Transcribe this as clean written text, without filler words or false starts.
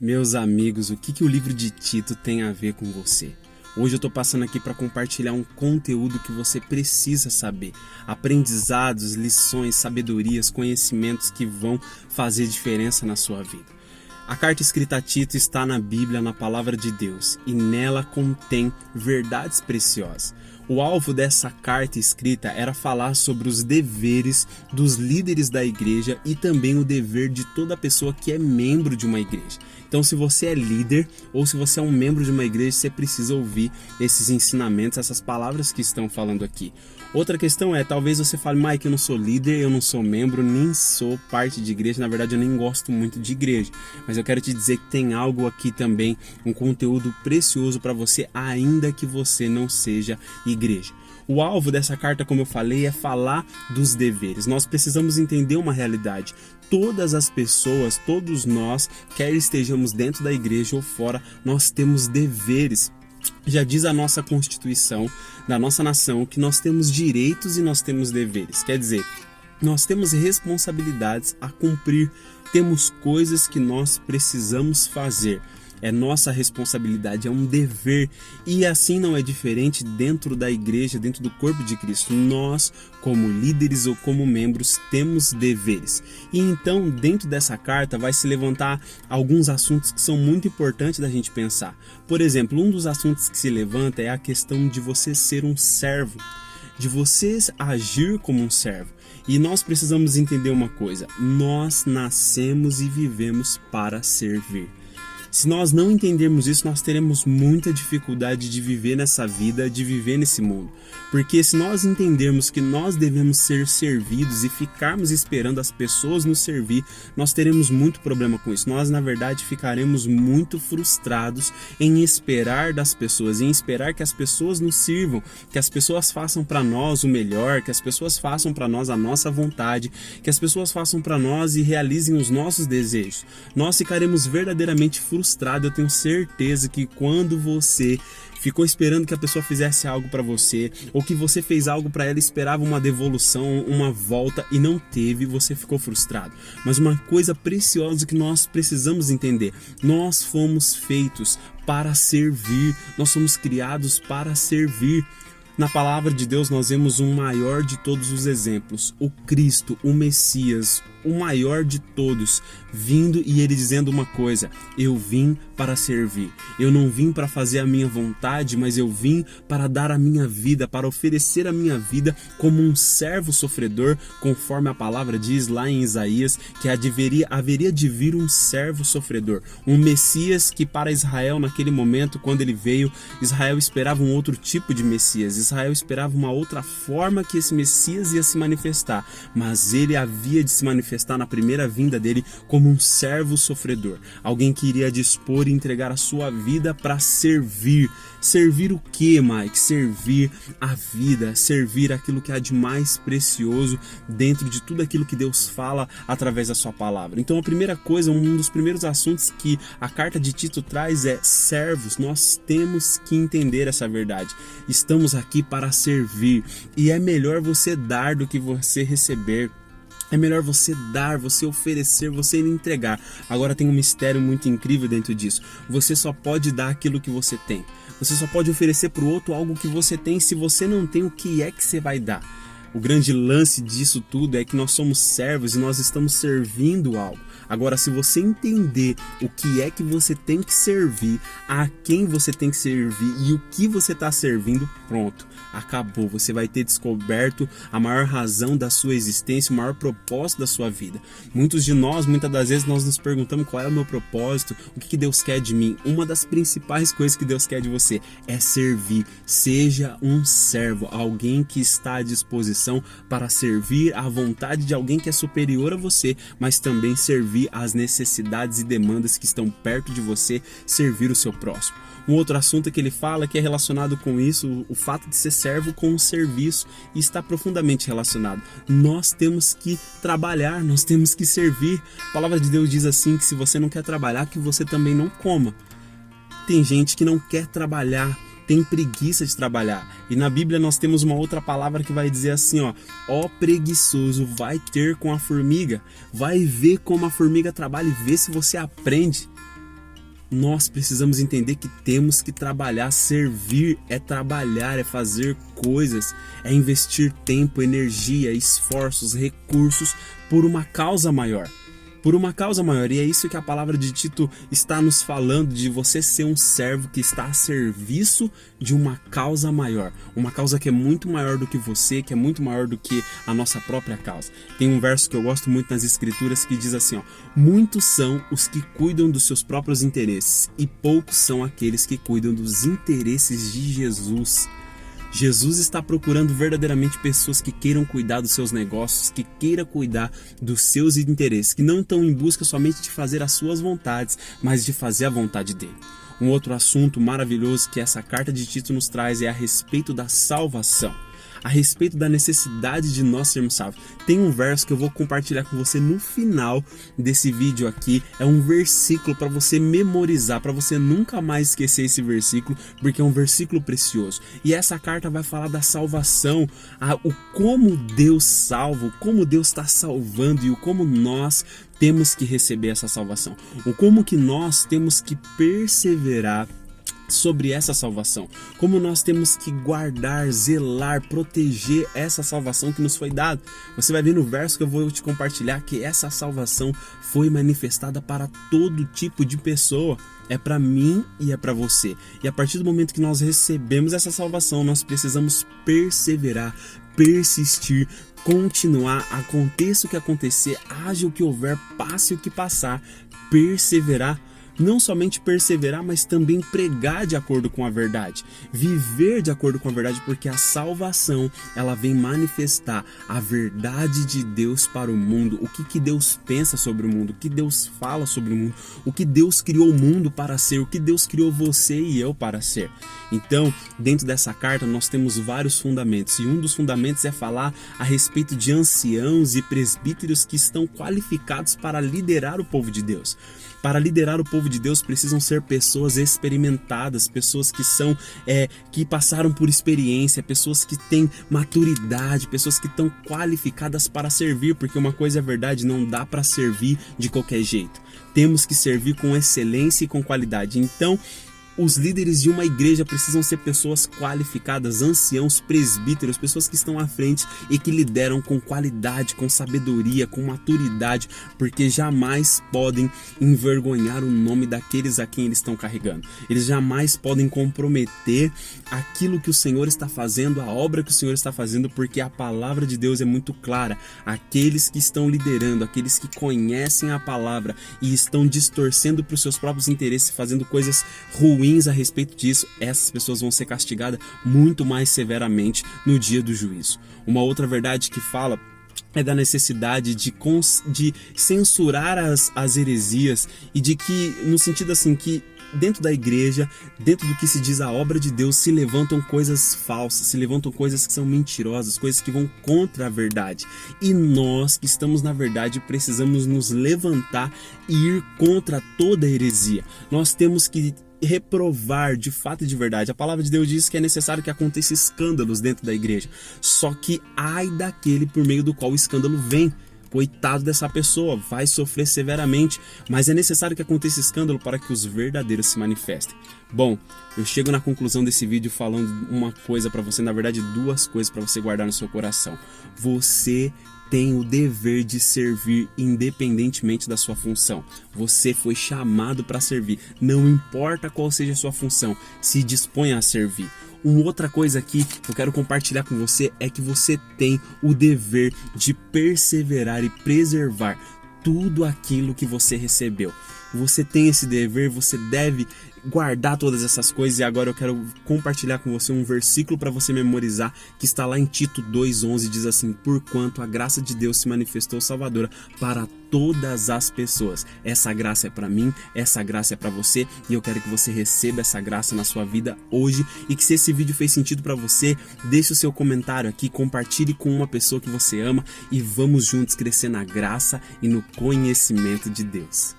Meus amigos, o que o livro de Tito tem a ver com você? Hoje eu estou passando aqui para compartilhar um conteúdo que você precisa saber. Aprendizados, lições, sabedorias, conhecimentos que vão fazer diferença na sua vida. A carta escrita a Tito está na Bíblia, na Palavra de Deus, e nela contém verdades preciosas. O alvo dessa carta escrita era falar sobre os deveres dos líderes da igreja e também o dever de toda pessoa que é membro de uma igreja. Então, se você é líder ou se você é um membro de uma igreja, você precisa ouvir esses ensinamentos, essas palavras que estão falando aqui. Outra questão é, talvez você fale, Mike, eu não sou líder, eu não sou membro, nem sou parte de igreja, na verdade eu nem gosto muito de igreja. Mas eu quero te dizer que tem algo aqui também, um conteúdo precioso para você, ainda que você não seja igreja. O alvo dessa carta, como eu falei, é falar dos deveres. Nós precisamos entender uma realidade. Todas as pessoas, todos nós, quer estejamos dentro da igreja ou fora, nós temos deveres. Já diz a nossa Constituição da nossa nação que nós temos direitos e nós temos deveres. Quer dizer, nós temos responsabilidades a cumprir, temos coisas que nós precisamos fazer. É nossa responsabilidade, é um dever, e assim não é diferente dentro da igreja, dentro do corpo de Cristo. Nós, como líderes ou como membros, temos deveres. E então, dentro dessa carta, vai se levantar alguns assuntos que são muito importantes da gente pensar. Por exemplo, um dos assuntos que se levanta é a questão de você ser um servo, de você agir como um servo. E nós precisamos entender uma coisa: nós nascemos e vivemos para servir. Se nós não entendermos isso, nós teremos muita dificuldade de viver nessa vida, de viver nesse mundo. Porque se nós entendermos que nós devemos ser servidos e ficarmos esperando as pessoas nos servir, nós teremos muito problema com isso. Nós, na verdade, ficaremos muito frustrados em esperar das pessoas, em esperar que as pessoas nos sirvam, que as pessoas façam para nós o melhor, que as pessoas façam para nós a nossa vontade, que as pessoas façam para nós e realizem os nossos desejos. Nós ficaremos verdadeiramente frustrados. Eu tenho certeza que quando você ficou esperando que a pessoa fizesse algo para você, ou que você fez algo para ela e esperava uma devolução, uma volta e não teve, você ficou frustrado. Mas uma coisa preciosa que nós precisamos entender: nós fomos feitos para servir, nós somos criados para servir. Na palavra de Deus nós vemos o maior de todos os exemplos, o Cristo, o Messias, o maior de todos, vindo e ele dizendo uma coisa: eu vim para servir. Eu não vim para fazer a minha vontade, mas eu vim para dar a minha vida, para oferecer a minha vida como um servo sofredor, conforme a palavra diz lá em Isaías, que haveria de vir um servo sofredor, um Messias que para Israel naquele momento, quando ele veio, Israel esperava um outro tipo de Messias, Israel esperava uma outra forma que esse Messias ia se manifestar, mas ele havia de se manifestar na primeira vinda dele como um servo sofredor, alguém que iria dispor e entregar a sua vida para servir. Servir o que, Mike? Servir a vida, servir aquilo que há de mais precioso dentro de tudo aquilo que Deus fala através da sua palavra. Então a primeira coisa, um dos primeiros assuntos que a carta de Tito traz é servos. Nós temos que entender essa verdade. Estamos aqui para servir e é melhor você dar do que você receber. É melhor você dar, você oferecer, você entregar. Agora tem um mistério muito incrível dentro disso. Você só pode dar aquilo que você tem. Você só pode oferecer para o outro algo que você tem. Se você não tem, o que é que você vai dar? O grande lance disso tudo é que nós somos servos e nós estamos servindo algo. Agora, se você entender o que é que você tem que servir, a quem você tem que servir e o que você está servindo, pronto, acabou. Você vai ter descoberto a maior razão da sua existência, o maior propósito da sua vida. Muitas das vezes, nós nos perguntamos qual é o meu propósito, o que Deus quer de mim. Uma das principais coisas que Deus quer de você é servir. Seja um servo, alguém que está à disposição para servir à vontade de alguém que é superior a você, mas também servir às necessidades e demandas que estão perto de você, servir o seu próximo. Um outro assunto que ele fala que é relacionado com isso, o fato de ser servo com o serviço, e está profundamente relacionado. Nós temos que trabalhar, nós temos que servir. A palavra de Deus diz assim, que se você não quer trabalhar, que você também não coma. Tem gente que não quer trabalhar, tem preguiça de trabalhar. E na Bíblia nós temos uma outra palavra que vai dizer assim, ó preguiçoso, vai ter com a formiga, vai ver como a formiga trabalha e ver se você aprende. nós precisamos entender que temos que trabalhar. Servir é trabalhar, é fazer coisas, é investir tempo, energia, esforços, recursos por uma causa maior. Por uma causa maior, e é isso que a palavra de Tito está nos falando, de você ser um servo que está a serviço de uma causa maior, uma causa que é muito maior do que você, que é muito maior do que a nossa própria causa. Tem um verso que eu gosto muito nas escrituras que diz assim, muitos são os que cuidam dos seus próprios interesses e poucos são aqueles que cuidam dos interesses de Jesus. Jesus está procurando verdadeiramente pessoas que queiram cuidar dos seus negócios, que queiram cuidar dos seus interesses, que não estão em busca somente de fazer as suas vontades, mas de fazer a vontade dele. Um outro assunto maravilhoso que essa carta de Tito nos traz é a respeito da salvação, a respeito da necessidade de nós sermos salvos. Tem um verso que eu vou compartilhar com você no final desse vídeo aqui. É um versículo para você memorizar, para você nunca mais esquecer esse versículo, porque é um versículo precioso. E essa carta vai falar da salvação, o como Deus salva, o como Deus está salvando e o como nós temos que receber essa salvação, o como que nós temos que perseverar sobre essa salvação, como nós temos que guardar, zelar, proteger essa salvação que nos foi dada. Você vai ver no verso que eu vou te compartilhar que essa salvação foi manifestada para todo tipo de pessoa, é para mim e é para você. E a partir do momento que nós recebemos essa salvação, nós precisamos perseverar, persistir, continuar, aconteça o que acontecer, haja o que houver, passe o que passar, perseverar. Não somente perseverar, mas também pregar de acordo com a verdade, viver de acordo com a verdade, porque a salvação, ela vem manifestar a verdade de Deus para o mundo, o que Deus pensa sobre o mundo, o que Deus fala sobre o mundo, o que Deus criou o mundo para ser, o que Deus criou você e eu para ser. Então, dentro dessa carta, nós temos vários fundamentos, e um dos fundamentos é falar a respeito de anciãos e presbíteros que estão qualificados para liderar o povo de Deus. Para liderar o povo de Deus precisam ser pessoas experimentadas, pessoas que que passaram por experiência, pessoas que têm maturidade, pessoas que estão qualificadas para servir, porque uma coisa é verdade, não dá para servir de qualquer jeito. Temos que servir com excelência e com qualidade. Então, os líderes de uma igreja precisam ser pessoas qualificadas, anciãos, presbíteros, pessoas que estão à frente e que lideram com qualidade, com sabedoria, com maturidade, porque jamais podem envergonhar o nome daqueles a quem eles estão carregando. Eles jamais podem comprometer aquilo que o Senhor está fazendo, a obra que o Senhor está fazendo, porque a palavra de Deus é muito clara. Aqueles que estão liderando, aqueles que conhecem a palavra e estão distorcendo para os seus próprios interesses, fazendo coisas ruins a respeito disso, essas pessoas vão ser castigadas muito mais severamente no dia do juízo. Uma outra verdade que fala é da necessidade de censurar as heresias e de que, no sentido assim, que dentro da igreja, dentro do que se diz a obra de Deus, se levantam coisas falsas, se levantam coisas que são mentirosas, coisas que vão contra a verdade. E nós que estamos na verdade precisamos nos levantar e ir contra toda heresia. Nós temos que reprovar de fato e de verdade. A palavra de Deus diz que é necessário que aconteça escândalos dentro da igreja. Só que ai daquele por meio do qual o escândalo vem. Coitado dessa pessoa, vai sofrer severamente, mas é necessário que aconteça escândalo para que os verdadeiros se manifestem. Bom, eu chego na conclusão desse vídeo falando uma coisa para você, na verdade duas coisas para você guardar no seu coração. Você tem o dever de servir independentemente da sua função. Você foi chamado para servir, não importa qual seja a sua função, se disponha a servir. Uma outra coisa aqui que eu quero compartilhar com você é que você tem o dever de perseverar e preservar tudo aquilo que você recebeu. Você tem esse dever, você deve guardar todas essas coisas. E agora eu quero compartilhar com você um versículo para você memorizar, que está lá em Tito 2:11, diz assim: porquanto a graça de Deus se manifestou salvadora para todas as pessoas. Essa graça é para mim, essa graça é para você, e eu quero que você receba essa graça na sua vida hoje. E que, se esse vídeo fez sentido para você, deixe o seu comentário aqui, compartilhe com uma pessoa que você ama, e vamos juntos crescer na graça e no conhecimento de Deus.